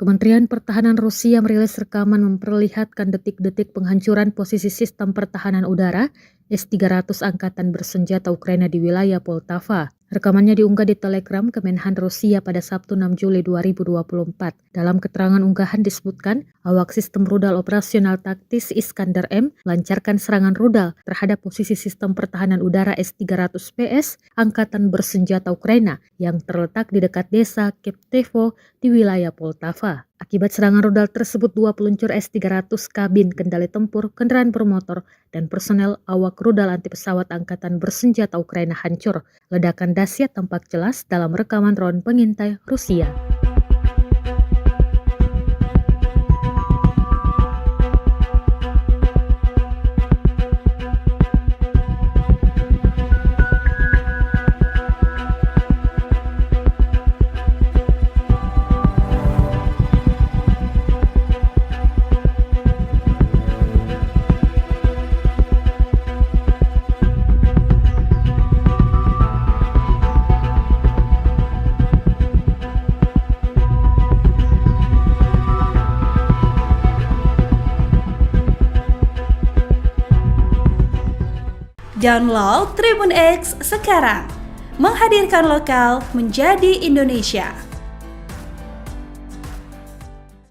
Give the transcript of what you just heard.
Kementerian Pertahanan Rusia merilis rekaman memperlihatkan detik-detik penghancuran posisi sistem pertahanan udara S-300 Angkatan Bersenjata Ukraina di wilayah Poltava. Rekamannya diunggah di Telegram Kemenhan Rusia pada Sabtu 6 Juli 2024. Dalam keterangan unggahan disebutkan, awak sistem rudal operasional taktis Iskander-M melancarkan serangan rudal terhadap posisi sistem pertahanan udara S-300PS Angkatan Bersenjata Ukraina yang terletak di dekat desa Keptevo di wilayah Poltava. Akibat serangan rudal tersebut, 2 peluncur S-300 kabin kendali tempur, kendaraan bermotor, dan personel awak rudal anti pesawat Angkatan Bersenjata Ukraina hancur. Ledakan dahsyat tampak jelas dalam rekaman drone pengintai Rusia. Download Tribun X sekarang, menghadirkan lokal menjadi Indonesia.